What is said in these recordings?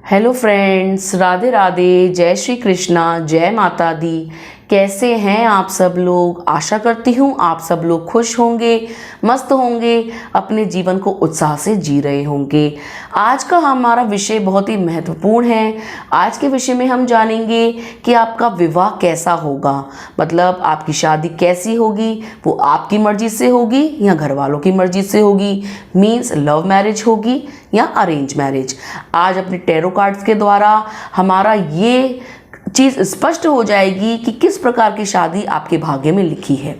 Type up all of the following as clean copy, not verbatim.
Hello friends, Radhe Radhe, जय श्री कृष्णा, जय माता दी। कैसे हैं आप सब लोग। आशा करती हूँ आप सब लोग खुश होंगे, मस्त होंगे, अपने जीवन को उत्साह से जी रहे होंगे। आज का हमारा विषय बहुत ही महत्वपूर्ण है। आज के विषय में हम जानेंगे कि आपका विवाह कैसा होगा, मतलब आपकी शादी कैसी होगी। वो आपकी मर्जी से होगी या घर वालों की मर्जी से होगी, मीन्स लव मैरिज होगी या अरेंज मैरिज। आज अपने टैरो कार्ड्स के द्वारा हमारा ये चीज़ स्पष्ट हो जाएगी कि किस प्रकार की शादी आपके भाग्य में लिखी है।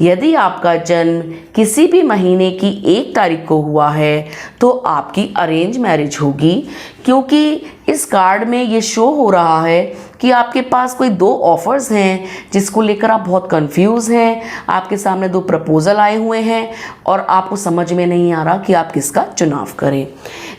यदि आपका जन्म किसी भी महीने की 1 तारीख को हुआ है तो आपकी अरेंज मैरिज होगी, क्योंकि इस कार्ड में ये शो हो रहा है कि आपके पास कोई 2 ऑफर्स हैं जिसको लेकर आप बहुत कंफ्यूज हैं। आपके सामने 2 प्रपोजल आए हुए हैं और आपको समझ में नहीं आ रहा कि आप किसका चुनाव करें।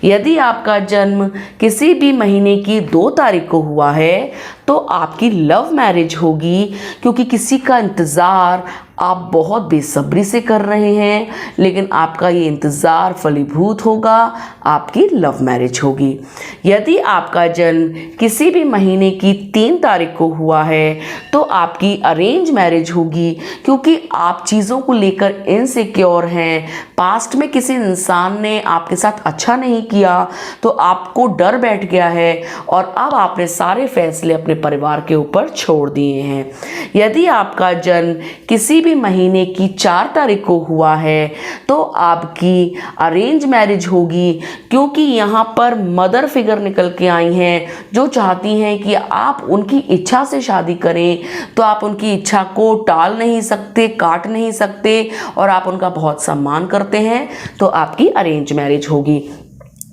यदि आपका जन्म किसी भी महीने की 2 तारीख को हुआ है तो आपकी लव मैरिज होगी, क्योंकि किसी का इंतज़ार आप बहुत बेसब्री से कर रहे हैं, लेकिन आपका ये इंतज़ार फलीभूत होगा, आपकी लव मैरिज होगी। यदि आपका जन्म किसी भी महीने की 3 तारीख को हुआ है तो आपकी अरेंज मैरिज होगी, क्योंकि आप चीज़ों को लेकर इनसिक्योर हैं। पास्ट में किसी इंसान ने आपके साथ अच्छा नहीं किया तो आपको डर बैठ गया है और अब आपने सारे फैसले अपने परिवार के ऊपर छोड़ दिए हैं। यदि आपका जन्म किसी भी महीने की 4 तारीख को हुआ है तो आपकी अरेंज मैरिज होगी, क्योंकि यहाँ पर मदर फिगर निकल के आई हैं जो चाहती हैं कि आप उनकी इच्छा से शादी करें, तो आप उनकी इच्छा को टाल नहीं सकते, काट नहीं सकते और आप उनका बहुत सम्मान करते हैं, तो आपकी अरेंज मैरिज होगी।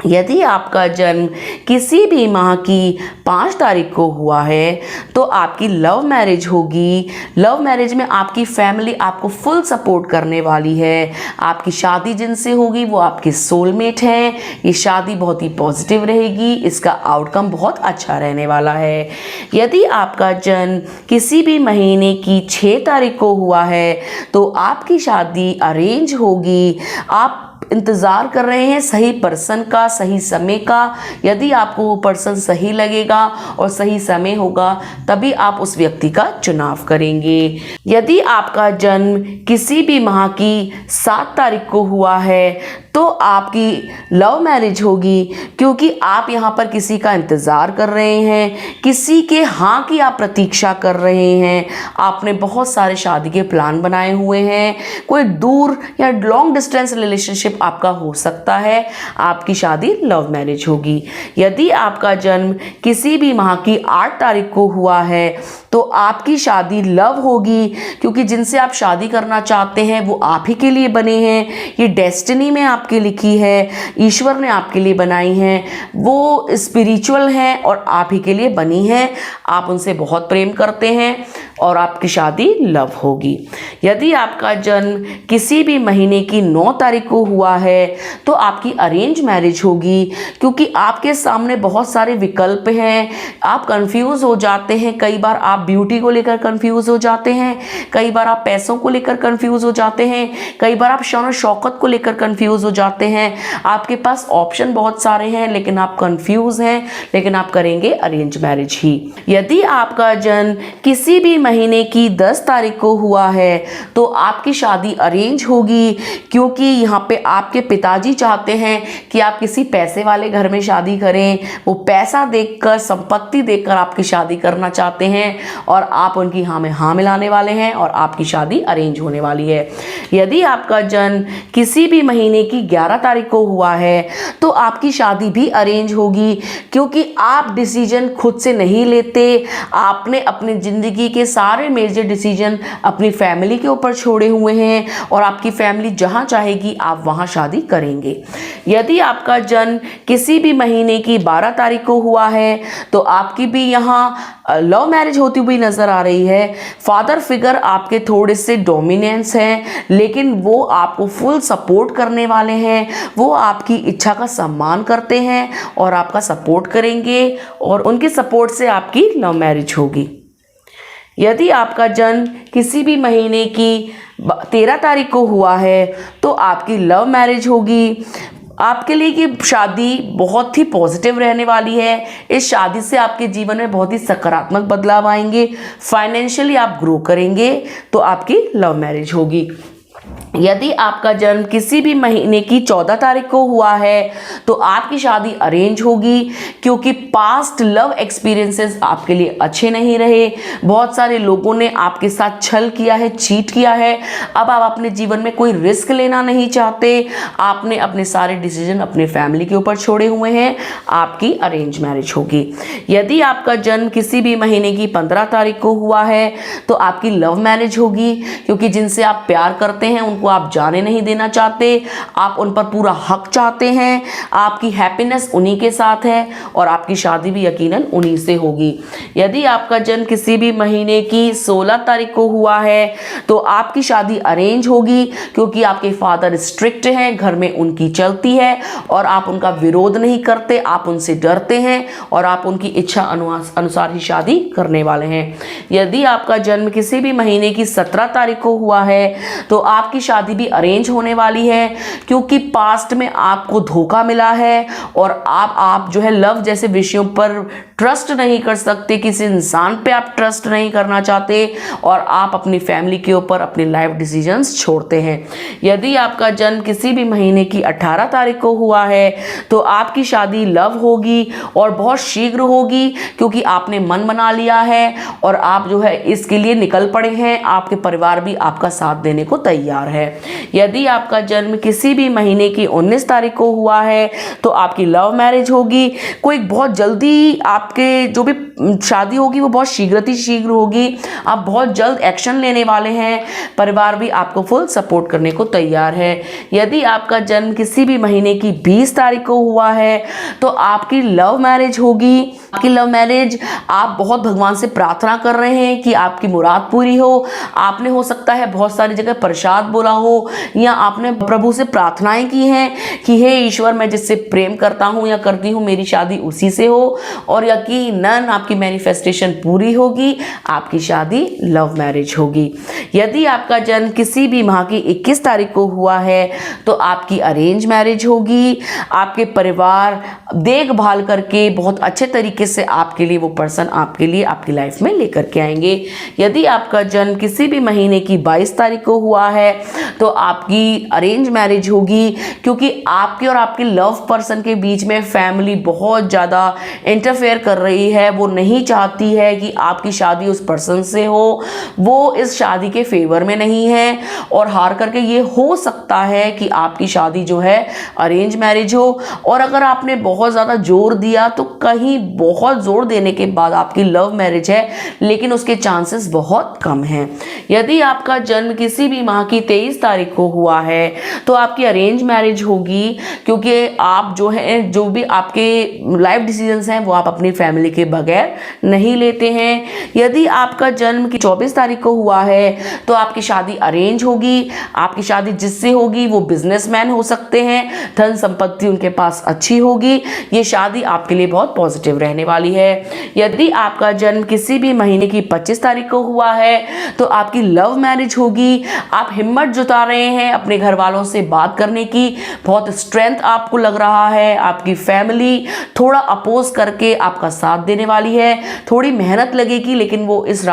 यदि आपका जन्म किसी भी माह की 5 तारीख को हुआ है तो आपकी लव मैरिज होगी। लव मैरिज में आपकी फैमिली आपको फुल सपोर्ट करने वाली है। आपकी शादी जिनसे होगी वो आपके सोलमेट हैं। ये शादी बहुत ही पॉजिटिव रहेगी, इसका आउटकम बहुत अच्छा रहने वाला है। यदि आपका जन्म किसी भी महीने की 6 तारीख को हुआ है तो आपकी शादी अरेंज होगी। आप इंतज़ार कर रहे हैं सही पर्सन का, सही समय का। यदि आपको वो पर्सन सही लगेगा और सही समय होगा तभी आप उस व्यक्ति का चुनाव करेंगे। यदि आपका जन्म किसी भी माह की 7 तारीख को हुआ है तो आपकी लव मैरिज होगी, क्योंकि आप यहाँ पर किसी का इंतज़ार कर रहे हैं, किसी के हाँ की आप प्रतीक्षा कर रहे हैं। आपने बहुत सारे शादी के प्लान बनाए हुए हैं, कोई दूर या लॉन्ग डिस्टेंस रिलेशनशिप आपका हो सकता है, आपकी शादी लव मैरिज होगी। यदि आपका जन्म किसी भी माह की 8 तारीख को हुआ है तो आपकी शादी लव होगी, क्योंकि जिनसे आप शादी करना चाहते हैं वो आप ही के लिए बने हैं। ये डेस्टिनी में आपके लिखी है, ईश्वर ने आपके लिए बनाई हैं, वो स्पिरिचुअल हैं और आप ही के लिए बनी हैं। आप उनसे बहुत प्रेम करते हैं और आपकी शादी लव होगी। यदि आपका जन्म किसी भी महीने की 9 तारीख को हुआ है तो आपकी अरेंज मैरिज होगी, क्योंकि आपके सामने बहुत सारे विकल्प हैं। आप कंफ्यूज हो जाते हैं, कई बार आप ब्यूटी को लेकर कंफ्यूज हो जाते हैं, कई बार आप पैसों को लेकर कंफ्यूज हो जाते हैं, कई बार आप शान और शौकत को लेकर कंफ्यूज हो जाते हैं। आपके पास ऑप्शन बहुत सारे हैं लेकिन आप कंफ्यूज हैं, लेकिन आप करेंगे अरेंज मैरिज ही। यदि आपका जन्म किसी भी महीने की 10 तारीख को हुआ है तो आपकी शादी अरेंज होगी, क्योंकि यहाँ पे आपके पिताजी चाहते हैं कि आप किसी पैसे वाले घर में शादी करें। वो पैसा देखकर, संपत्ति देखकर आपकी शादी करना चाहते हैं और आप उनकी हाँ में हाँ मिलाने वाले हैं और आपकी शादी अरेंज होने वाली है। यदि आपका जन्म किसी भी महीने की 11 तारीख को हुआ है तो आपकी शादी भी अरेंज होगी, क्योंकि आप डिसीजन खुद से नहीं लेते। आपने अपनी ज़िंदगी के सारे मेजर डिसीजन अपनी फैमिली के ऊपर छोड़े हुए हैं और आपकी फैमिली जहाँ चाहेगी आप वहाँ शादी करेंगे। यदि आपका जन्म किसी भी महीने की 12 तारीख को हुआ है तो आपकी भी यहाँ लव मैरिज होती हुई नजर आ रही है। फादर फिगर आपके थोड़े से डोमिनेंस हैं, लेकिन वो आपको फुल सपोर्ट करने वाले हैं। वो आपकी इच्छा का सम्मान करते हैं और आपका सपोर्ट करेंगे और उनके सपोर्ट से आपकी लव मैरिज होगी। यदि आपका जन्म किसी भी महीने की 13 तारीख को हुआ है तो आपकी लव मैरिज होगी। आपके लिए ये शादी बहुत ही पॉजिटिव रहने वाली है। इस शादी से आपके जीवन में बहुत ही सकारात्मक बदलाव आएंगे। फाइनेंशियली आप ग्रो करेंगे। तो आपकी लव मैरिज होगी। यदि आपका जन्म किसी भी महीने की 14 तारीख को हुआ है तो आपकी शादी अरेंज होगी, क्योंकि पास्ट लव एक्सपीरियंसेस आपके लिए अच्छे नहीं रहे। बहुत सारे लोगों ने आपके साथ छल किया है, चीट किया है। अब आप अपने जीवन में कोई रिस्क लेना नहीं चाहते। आपने अपने सारे डिसीजन अपने फैमिली के ऊपर छोड़े हुए हैं। आपकी अरेंज मैरिज होगी। यदि आपका जन्म किसी भी महीने की 15 तारीख को हुआ है तो आपकी लव मैरिज होगी, क्योंकि जिनसे आप प्यार करते हैं उनको आप जाने नहीं देना चाहते। आप उन पर पूरा हक चाहते हैं। आपकी हैप्पीनेस उन्हीं के साथ है और आपकी शादी भी यकीनन उन्हीं से होगी। यदि आपका जन्म किसी भी महीने की 16 तारीख को हुआ है तो आपकी शादी अरेंज होगी, क्योंकि आपके फादर स्ट्रिक्ट हैं, घर में उनकी चलती है और आप उनका विरोध नहीं करते। आप उनसे डरते हैं और आप उनकी इच्छा अनुसार ही शादी करने वाले हैं। यदि आपका जन्म किसी भी महीने की 17 तारीख को हुआ है तो आपकी शादी भी अरेंज होने वाली है, क्योंकि पास्ट में आपको धोखा मिला है और आप जो है लव जैसे विषयों पर ट्रस्ट नहीं कर सकते। किसी इंसान पे आप ट्रस्ट नहीं करना चाहते और आप अपनी फैमिली के ऊपर अपने लाइफ डिसीजंस छोड़ते हैं। यदि आपका जन्म किसी भी महीने की 18 तारीख को हुआ है तो आपकी शादी लव होगी और बहुत शीघ्र होगी, क्योंकि आपने मन बना लिया है और आप जो है इसके लिए निकल पड़े हैं। आपके परिवार भी आपका साथ देने को तैयार है। यदि आपका जन्म किसी भी महीने की 19 तारीख को हुआ है तो आपकी लव मैरिज होगी। कोई बहुत जल्दी आपके जो भी शादी होगी वो बहुत शीघ्र होगी। आप बहुत जल्द एक्शन लेने वाले हैं। परिवार भी आपको फुल सपोर्ट करने को तैयार है। यदि आपका जन्म किसी भी महीने की 20 तारीख को हुआ है तो आपकी लव मैरिज होगी। आपकी लव मैरिज आप बहुत भगवान से प्रार्थना कर रहे हैं कि आपकी मुराद पूरी हो। आपने हो सकता है बहुत सारी जगह प्रसाद बोला हो या आपने प्रभु से प्रार्थनाएं की हैं कि हे ईश्वर, मैं जिससे प्रेम करता हूं या करती हूं मेरी शादी उसी से हो, और यकीनन आपकी मैनिफेस्टेशन पूरी होगी। आपकी शादी लव मैरिज होगी। यदि आपका जन्म किसी भी माह की 21 तारीख को हुआ है तो आपकी अरेंज मैरिज होगी। आपके परिवार देखभाल करके बहुत अच्छे तरीके से आपके लिए वो पर्सन आपके लिए आपकी लाइफ में लेकर के आएंगे। यदि आपका जन्म किसी भी महीने की 22 तारीख को हुआ है तो आपकी अरेंज मैरिज होगी, क्योंकि आपके और आपके लव पर्सन के बीच में फैमिली बहुत ज़्यादा इंटरफेयर कर रही है। वो नहीं चाहती है कि आपकी शादी उस पर्सन से हो। वो इस शादी के फेवर में नहीं है और हार करके ये हो सकता है कि आपकी शादी जो है अरेंज मैरिज हो। और अगर आपने बहुत ज़्यादा जोर दिया तो कहीं बहुत जोर देने के बाद आपकी लव मैरिज है, लेकिन उसके चांसेस बहुत कम हैं। यदि आपका जन्म किसी भी माह की 23 तारीख को हुआ है तो आपकी अरेंज मैरिज होगी, क्योंकि आप जो है जो भी आपके लाइफ डिसीजंस हैं वो आप अपनी फैमिली के बगैर नहीं लेते हैं। यदि आपका जन्म की 24 तारीख को हुआ है तो आपकी शादी अरेंज होगी। आपकी शादी जिससे होगी वो बिजनेसमैन हो सकते हैं, धन संपत्ति उनके पास अच्छी होगी। ये शादी आपके लिए बहुत पॉजिटिव रहने वाली है। यदि आपका जन्म किसी भी महीने की 25 तारीख को हुआ है तो आपकी लव मैरिज होगी। आप हिम्मत जुटा रहे हैं अपने घर वालों से बात करने की, बहुत स्ट्रेंथ आपको लग रहा है। आपकी फैमिली थोड़ा अपोज करके आपका साथ देने वाली है। थोड़ी मेहनत लगेगी लेकिन वो इस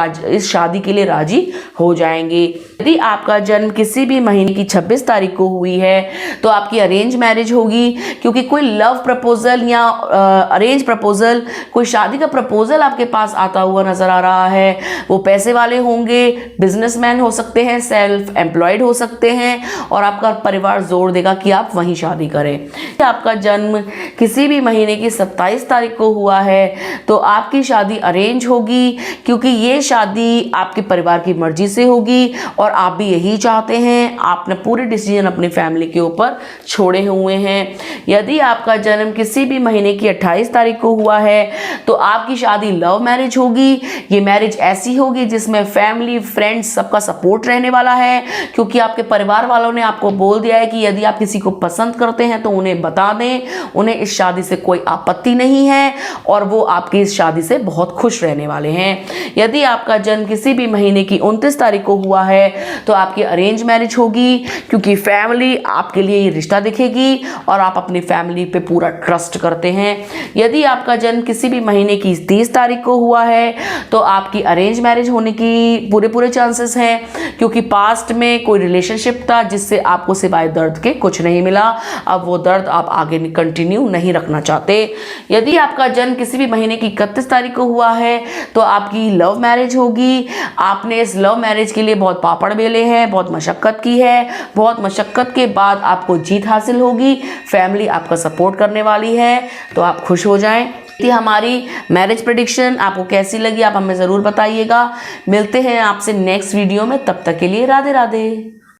शादी के लिए राजी हो जाएंगे। यदि आपका जन्म किसी भी महीने की 26 तारीख को हुई है तो आपकी अरेंज मैरिज होगी, क्योंकि कोई लव प्रपोजल या अरेंज प्रपोजल, कोई शादी का प्रपोजल आपके पास आता हुआ नजर आ रहा है। वो पैसे वाले होंगे, बिजनेसमैन हो सकते हैं, सेल्फ एम्प्लॉयड हो सकते हैं और आपका परिवार जोर देगा कि आप वहीं शादी करें। आपका जन्म किसी भी महीने की 27 तारीख को हुआ है तो आपकी शादी अरेंज होगी, क्योंकि ये शादी आपके परिवार की मर्जी से होगी और आप भी यही चाहते हैं। आपने पूरे डिसीजन अपनी फैमिली के ऊपर छोड़े हुए हैं। यदि आपका जन्म किसी भी महीने की 28 तारीख को हुआ है तो आपकी शादी लव मैरिज होगी। ये मैरिज ऐसी होगी जिसमें फैमिली फ्रेंड्स सबका सपोर्ट रहने वाला है, क्योंकि आपके परिवार वालों ने आपको बोल दिया है कि यदि आप किसी को पसंद करते हैं तो उन्हें बता दें, उन्हें इस शादी से कोई आपत्ति नहीं है और वो आपकी इस शादी से बहुत खुश रहने वाले हैं। यदि आपका जन्म किसी भी महीने की 29 तारीख को हुआ है तो आपकी अरेंज मैरिज होगी, क्योंकि फैमिली आपके लिए ये रिश्ता दिखेगी और आप अपनी फैमिली पे पूरा ट्रस्ट करते हैं। यदि आपका जन्म किसी भी महीने की 30 तारीख को हुआ है तो आपकी अरेंज मैरिज होने की पूरे चांसेस हैं, क्योंकि पास्ट में कोई रिलेशनशिप था जिससे आपको सिवाय दर्द के कुछ नहीं मिला। अब वो दर्द आप आगे कंटिन्यू नहीं रखना चाहते। यदि आपका जन्म किसी भी महीने की 31 तारीख को हुआ है तो आपकी लव मैरिज होगी। आपने इस लव मैरिज के लिए बहुत पापड़ बेले हैं, बहुत मशक्क़त की है, बहुत मशक्क़त के बाद आपको जीत हासिल होगी। फैमिली आपका सपोर्ट करने वाली है, तो आप खुश हो जाएं। थी हमारी मैरिज प्रेडिक्शन। आपको कैसी लगी आप हमें ज़रूर बताइएगा। मिलते हैं आपसे नेक्स्ट वीडियो में, तब तक के लिए राधे राधे।